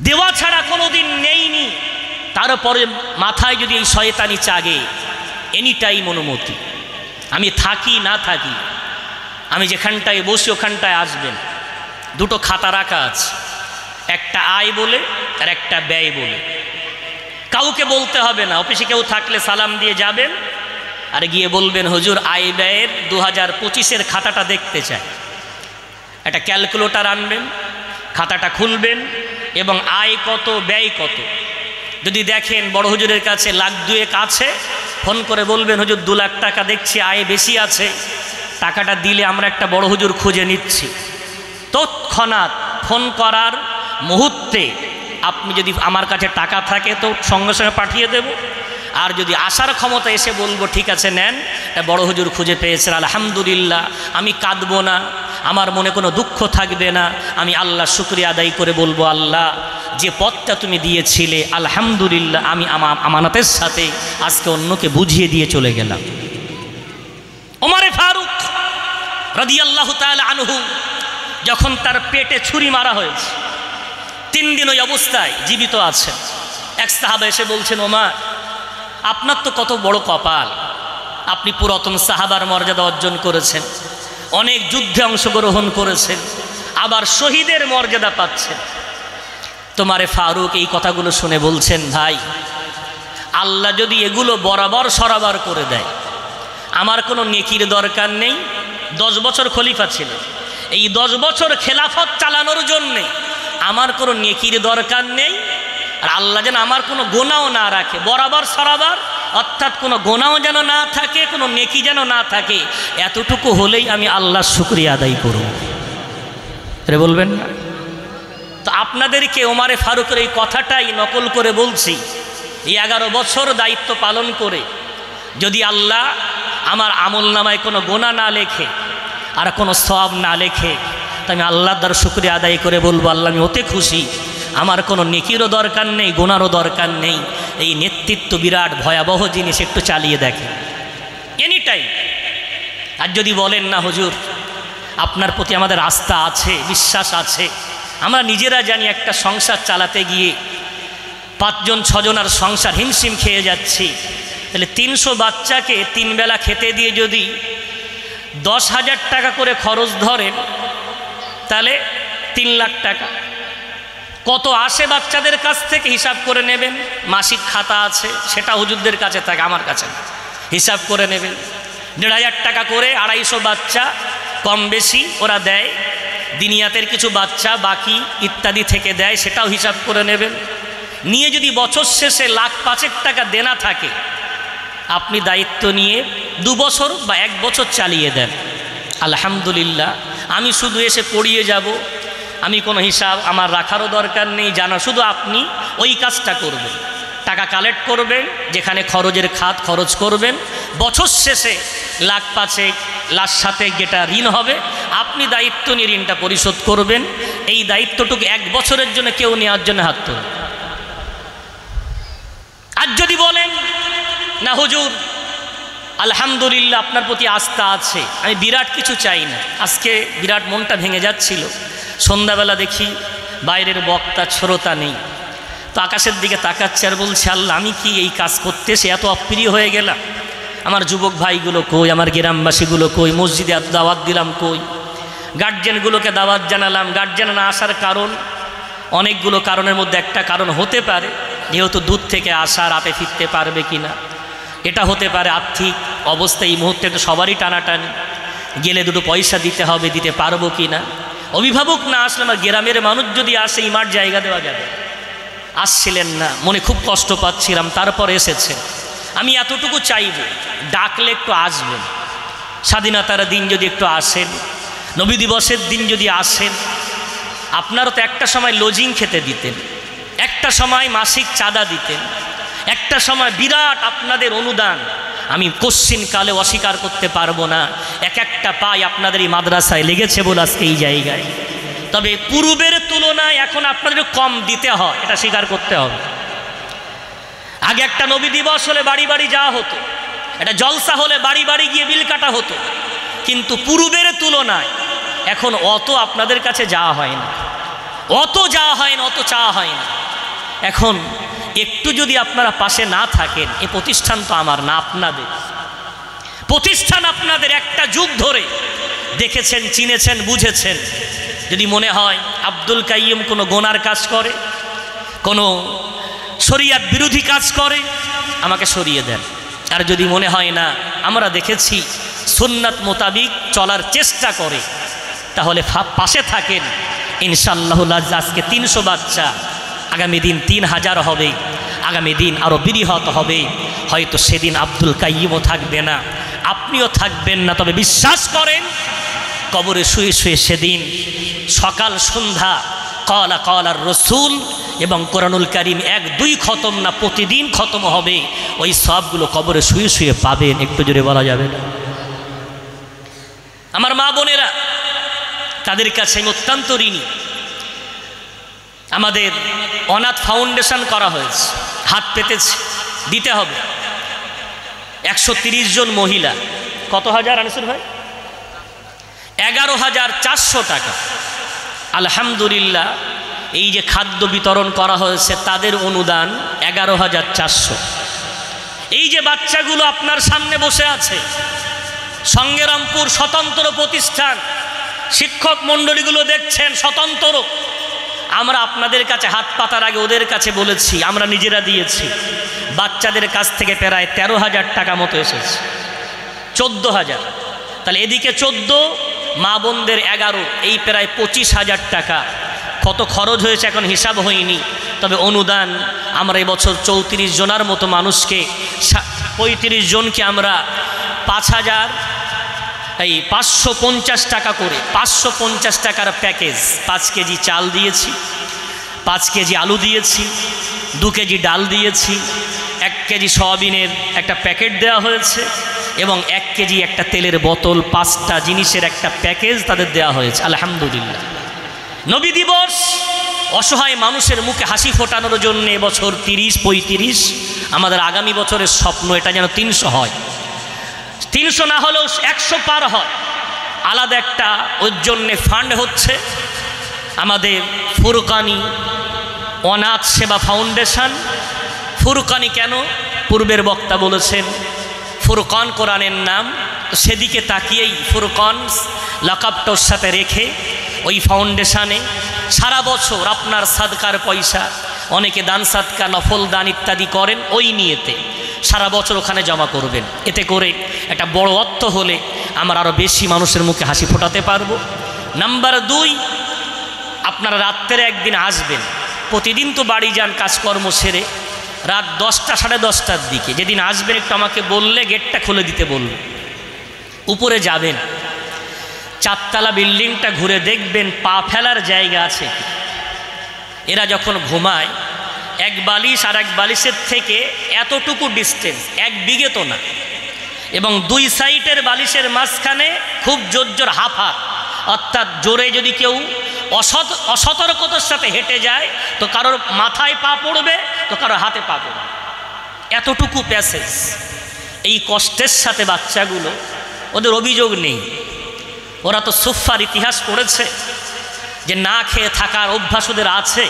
Speaker 1: দেওয়া ছাড়া কোনোদিন নেইনি। তারপরে মাথায় যদি এই শয়তানি চাগে, এনি টাইম অনুমতি, আমি থাকি না থাকি, আমি যেখানটায় বসি ওখানটায় আসবেন। 2টো খাতা রাখা আছে, একটা আয় বলে আর একটা ব্যয় বলে। কাউকে বলতে হবে না, অফিসে কেউ থাকলে সালাম দিয়ে যাবেন আর গিয়ে বলবেন হুজুর আয় ব্যয়ের 2025-এর খাতাটা দেখতে চাই। একটা ক্যালকুলেটর আনবেন, খাতাটা খুলবেন এবং আয় কত ব্যয় কত। যদি দেখেন বড় হুজুরের কাছে 1,02,000 আছে, ফোন করে বলবেন হুজুর 2 লাখ টাকা দেখছি আয় বেশি আছে, টাকাটা দিলে আমরা একটা বড় হুজুর খুঁজে নিচ্ছি। তৎক্ষণাৎ ফোন করার মুহূর্তে আপনি যদি আমার কাছে টাকা থাকে তো সঙ্গে সঙ্গে পাঠিয়ে দেব, আর যদি আসার ক্ষমতা এসে বলবো ঠিক আছে নেন, বড় হুজুর খুঁজে পেয়েছেন আলহামদুলিল্লাহ, আমি কাঁদবো না, আমার মনে কোনো দুঃখ থাকবে না, আমি আল্লাহ শুকরিয়া আদায় করে বলবো আল্লাহ যে পথটা তুমি দিয়েছিলে আলহামদুলিল্লাহ আমি আমানতের সাথে আজকে অন্যকে বুঝিয়ে দিয়ে চলে গেলাম। ওমরে ফারুক রাদিয়াল্লাহু তাআলা আনহু যখন তার পেটে ছুরি মারা হয়েছে, 3 দিন ওই অবস্থায় জীবিত আছেন, এক সাহাবা এসে বলছেন, ওমর আপনার তো কত বড় কপাল, আপনি পুরাতন সাহাবার মর্যাদা অর্জন করেছেন, অনেক যুদ্ধে অংশগ্রহণ করেছেন, আবার শহীদের মর্যাদা পাচ্ছেন। তোমারে ফারুক এই কথাগুলো শুনে বলছেন, ভাই আল্লাহ যদি এগুলো বরাবর সরাবর করে দেয়, আমার কোনো নেকির দরকার নেই। 10 বছর খলিফা ছিলেন, এই 10 বছর খেলাফত চালানোর জন্যে আমার কোনো নেকির দরকার নেই। আর আল্লাহ যেন আমার কোনো গোনাও না রাখে, বরাবর সরাবর, অর্থাৎ কোনো গোনাও যেন না থাকে, কোনো নেকি যেন না থাকে, এতটুকু হলেই আমি আল্লাহর শুকরিয়া আদায় করব। রে বলবেন না? তো আপনাদেরকে ওমরে ফারুকের এই কথাটাই নকল করে বলছি। এই 11 বছর দায়িত্ব পালন করে যদি আল্লাহ আমার আমল নামায় কোনো গোনা না লেখে আর কোনো সওয়াব না লেখে, তো আমি আল্লাহর দ্বারা শুকরিয়া আদায় করে বলবো, আল্লাহ আমি ওতে খুশি, আমার কোনো নেকিরও দরকার নেই, গোনারও দরকার নেই। এই নেতৃত্ব বিরাট ভয়াবহ জিনিস, একটু চালিয়ে দেখেন এনি টাইম। আর যদি বলেন না হুজুর আপনার প্রতি আমাদের আস্থা আছে, বিশ্বাস আছে, আমরা নিজেরা জানি একটা সংসার চালাতে গিয়ে 5 জন 6 জনের সংসার হিমশিম খেয়ে যাচ্ছি, তাহলে 300 বাচ্চাকে 3 বেলা খেতে দিয়ে যদি 10,000 টাকা করে খরচ ধরেন, তাহলে 3 লাখ টাকা কত আসে বাচ্চাদের কাছ থেকে হিসাব করে নেবেন। মাসিক খাতা আছে, সেটা হুজুরদের কাছে থাকে, আমার কাছে না, হিসাব করে নেবেন। 1,500 টাকা করে 250 বাচ্চা কম বেশি ওরা দেয়, দিনিয়াতের কিছু বাচ্চা বাকি ইত্যাদি থেকে দেয়, সেটাও হিসাব করে নেবেন। নিয়ে যদি বছর শেষে 1,05,000 টাকা দেনা থাকে, আপনি দায়িত্ব নিয়ে 2 বছর বা 1 বছর চালিয়ে দেন। আলহামদুলিল্লাহ, আমি শুধু এসে পড়িয়ে যাব, আমি কোনো হিসাব আমার রাখারও দরকার নেই জানা, শুধু আপনি ওই কাজটা করবেন, টাকা কালেক্ট করবেন, যেখানে খরচের খাত খরচ করবেন, বছর শেষে 1,05,000 1,07,000 যেটা ঋণ হবে আপনি দায়িত্ব নিয়ে ঋণটা পরিশোধ করবেন। এই দায়িত্বটুকু 1 বছরের জন্য কেউ নেওয়ার জন্য হাত তোলেন। আর যদি বলেন না হুজুর আলহামদুলিল্লাহ আপনার প্রতি আস্থা আছে, আমি বিরাট কিছু চাই না, আজকে বিরাট মনটা ভেঙে যাচ্ছিল, সন্ধ্যাবেলা দেখি বাইরের বক্তা শ্রোতা নেই, তো আকাশের দিকে তাকাচ্ছে আর বলছে, আল্লাহ আমি কি এই কাজ করতে সে এত অপ্রিয় হয়ে গেলাম, আমার যুবক ভাইগুলো কই, আমার গ্রামবাসীগুলো কই, মসজিদে দাওয়াত দিলাম কই, গার্জেনগুলোকে দাওয়াত জানালাম। গার্জেন না আসার কারণ অনেকগুলো কারণের মধ্যে একটা কারণ হতে পারে যেহেতু দূর থেকে আসা, রাতে ফিরতে পারবে কি না, এটা হতে পারে আর্থিক অবস্থা এই মুহূর্তে তো সবারই টানাটানি, গেলে 2 পয়সা দিতে হবে, দিতে পারবো কি না। অভিভাবক না আসলে আমার গ্রামের মানুষ যদি আসে ইমার জায়গা দেওয়া যাবে, আসছিলেন না, মনে খুব কষ্ট পাচ্ছিলাম, তারপর এসেছে। আমি এতটুকু চাইব, ডাকলে একটু আসবেন, স্বাধীনতার দিন যদি একটু আসেন, নবী দিবসের দিন যদি আসেন, আপনারও তো একটা সময় লজিং খেতে দিতেন, একটা সময় মাসিক চাঁদা দিতেন, একটা সময় বিরাট আপনাদের অনুদান, আমি কোশ্চিনকালে অস্বীকার করতে পারবো না, একটা পাই আপনাদের এই মাদ্রাসায় লেগেছে বলে আজকে এই জায়গায়। তবে পূর্বের তুলনায় এখন আপনাদের কম দিতে হয়, এটা স্বীকার করতে হবে। আগে একটা নবী দিবস হলে বাড়ি বাড়ি যাওয়া হতো, এটা জলসা হলে বাড়ি বাড়ি গিয়ে বিল কাটা হতো, কিন্তু পূর্বের তুলনায় এখন অত আপনাদের কাছে যাওয়া হয় না, অত যাওয়া হয় না, অত চাওয়া হয় না। এখন একটু যদি আপনারা পাশে না থাকেন, এ প্রতিষ্ঠান তো আমার না, আপনাদের প্রতিষ্ঠান, আপনাদের একটা যুগ ধরে দেখেছেন, চিনেছেন, বুঝেছেন। যদি মনে হয় আব্দুল কাইয়ুম কোনো গোনার কাজ করে, কোনো শরিয়াত বিরোধী কাজ করে, আমাকে সরিয়ে দেন। আর যদি মনে হয় না, আমরা দেখেছি সুন্নাত মোতাবিক চলার চেষ্টা করে, তাহলে পাশে থাকেন। ইনশাআল্লাহ আজকে 300 বাচ্চা, আগামী দিন 3000 হবে, আগামী দিন আরও বৃহৎ হবে। হয়তো সেদিন আব্দুল কাইয়ুমও থাকবে না, আপনিও থাকবেন না, তবে বিশ্বাস করেন কবরে শুয়ে শুয়ে সেদিন সকাল সন্ধ্যা কলা কলার রসুল এবং কোরআনুল কারীম 1-2 খতম না, প্রতিদিন খতম হবে, ওই সবগুলো কবরে শুয়ে শুয়ে পাবেন। একটু জোরে বলা যাবে না? আমার মা বোনেরা, তাদের কাছে আমি অত্যন্ত ঋণী। আমাদের অনাথ ফাউন্ডেশন করা হয়েছে, হাত পেতেছে, দিতে হবে 130 জন মহিলা। কত হাজার আনিসুর ভাই? 11,400 টাকা। আলহামদুলিল্লাহ, এই যে খাদ্য বিতরণ করা হয়েছে তাদের অনুদান 11,400। এই যে বাচ্চাগুলো আপনার সামনে বসে আছে, সঙ্গেরামপুর স্বতন্ত্র প্রতিষ্ঠান, শিক্ষক মণ্ডলীগুলো দেখছেন স্বতন্ত্র। আমরা আপনাদের কাছে হাত পাতার আগে ওদের কাছে বলেছি, আমরা নিজেরা দিয়েছি। বাচ্চাদের কাছ থেকে প্রায় 13,000 টাকা মতো এসেছে, 14,000। তাহলে এদিকে 14, মা বোনদের 11, এই প্রায় 25,000 টাকা। কত খরচ হয়েছে এখন হিসাব হয়নি, তবে অনুদান আমরা এবছর 34 জনার মতো মানুষকে, 35 জনকে আমরা 550 টাকা করে 550 টাকার প্যাকেজ, 5 কেজি চাল দিয়েছি, 5 কেজি আলু দিয়েছি, 2 কেজি ডাল দিয়েছি, 1 কেজি সয়াবিনের একটা প্যাকেট দেওয়া হয়েছে এবং 1 কেজি একটা তেলের বোতল, 5টা জিনিসের একটা প্যাকেজ তাদের দেওয়া হয়েছে। আলহামদুলিল্লাহ। নবী দিবস, অসহায় মানুষের মুখে হাসি ফোটানোর জন্য এবছর 30-35, আমাদের আগামী বছরের স্বপ্ন এটা যেন 300 হয়, 300 না হলেও 100 পার হয়। আলাদা একটা ওর জন্যে ফান্ড হচ্ছে আমাদের ফুরকানি অনাথ সেবা ফাউন্ডেশন। ফুরকানি কেন? পূর্বের বক্তা বলেছেন ফুরকান কোরআনের নাম, সেদিকে তাকিয়েই ফুরকান লাকাবটার সাথে রেখে ওই ফাউন্ডেশনে সারা বছর আপনার সাদকার পয়সা, অনেকে দান সাদকা নফল দান ইত্যাদি করেন, ওই নিয়েতে সারা বছর ওখানে জমা করবেন। এতে করে একটা বড় অর্থ হলে আমরা আরও বেশি মানুষের মুখে হাসি ফোটাতে পারবো। নাম্বার 2, আপনারা রাত্রে একদিন আসবেন। প্রতিদিন তো বাড়ি যান কাজকর্ম সেরে, রাত 10টা 10:30টার দিকে যেদিন আসবেন একটু আমাকে বললে গেটটা খুলে দিতে বলবো। উপরে যাবেন, 4তলা বিল্ডিংটা ঘুরে দেখবেন পা ফেলার জায়গা আছে। এরা যখন ঘুমায়, এক বালিশ আর এক বালিশের থেকে এতটুকু ডিস্টেন্স, 1 বিঘে তো না, এবং 2 সাইডের বালিশের মাঝখানে খুব জোর হাফা, অর্থাৎ জোরে যদি কেউ অসতর্কতার সাথে হেঁটে যায় তো কারোর মাথায় পা পড়বে, তো কারোর হাতে পা পড়বে, এতটুকু প্যাসেজ। এই কষ্টের সাথে বাচ্চাগুলো, ওদের অভিযোগ নেই, ওরা তো সুফার ইতিহাস পড়েছে যে না খেয়ে থাকার অভ্যাস ওদের আছে,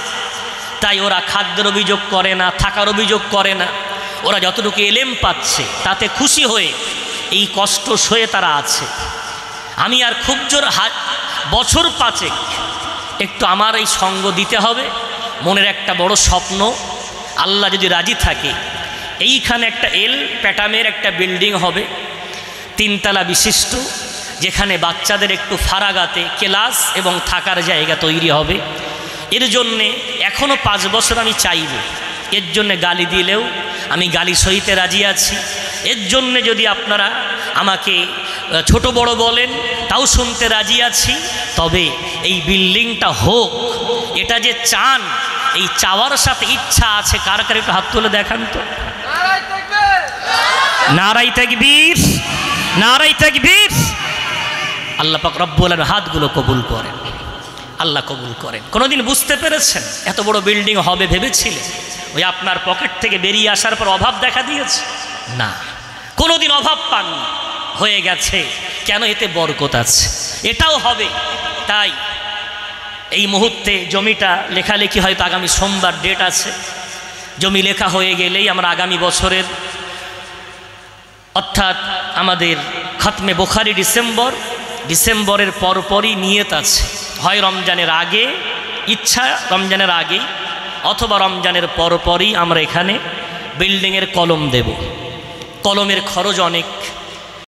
Speaker 1: তাই ওরা খাদ্যের অভিযোগ করে না, থাকার অভিযোগ করে না। ওরা যতটুকু এলেম পাচ্ছে তাতে খুশি হয়ে এই কষ্ট সয়ে তারা আছে। আমি আর খুব জোর বছর 5 একটু আমার এই সঙ্গ দিতে হবে। মনের একটা বড় স্বপ্ন, আল্লাহ যদি রাজি থাকে, এইখানে একটা প্যাটামের একটা বিল্ডিং হবে 3 তলা বিশিষ্ট, যেখানে বাচ্চাদের একটু ফারাগাতে ক্লাস এবং থাকার জায়গা তৈরি হবে। এর জন্যে এখনও 5 বছর আমি চাইব, এর জন্যে গালি দিলেও আমি গালি সইতে রাজি আছি। এর জন্যে যদি আপনারা আমাকে ছোট বড় বলেন তাও শুনতে রাজি আছি। তবে এই বিল্ডিংটা হোক, এটা যে চান, এই চাওয়ার সাথে ইচ্ছা আছে কার কার একটু হাত তুলে দেখান তো। নারাই তাকবীর, নারাই তাকবীর। আল্লাহ পাক রব্বুল আলামিন হাতগুলো কবুল করেন, আল্লাহ কবুল করেন। কোনোদিন বুঝতে পেরেছেন এত বড় বিল্ডিং হবে ভেবেছিলেন? ওই আপনার পকেট থেকে বেরিয়ে আসার পর অভাব দেখা দিয়েছে? না, কোনোদিন অভাব পাননি, হয়ে গেছে। কেন? এতে বরকত আছে, এটাও হবে। তাই এই মুহূর্তে জমিটা লেখালেখি হয়তো আগামী সোমবার ডেট আছে। জমি লেখা হয়ে গেলেই আমরা আগামী বছরের, অর্থাৎ আমাদের খতমে বুখারী ডিসেম্বরের পরপরই নিয়ত আছে, হয় রমজানের আগে, ইচ্ছা রমজানের আগেই, অথবা রমজানের পরপরই আমরা এখানে বিল্ডিংয়ের কলম দেব। কলমের খরচ অনেক,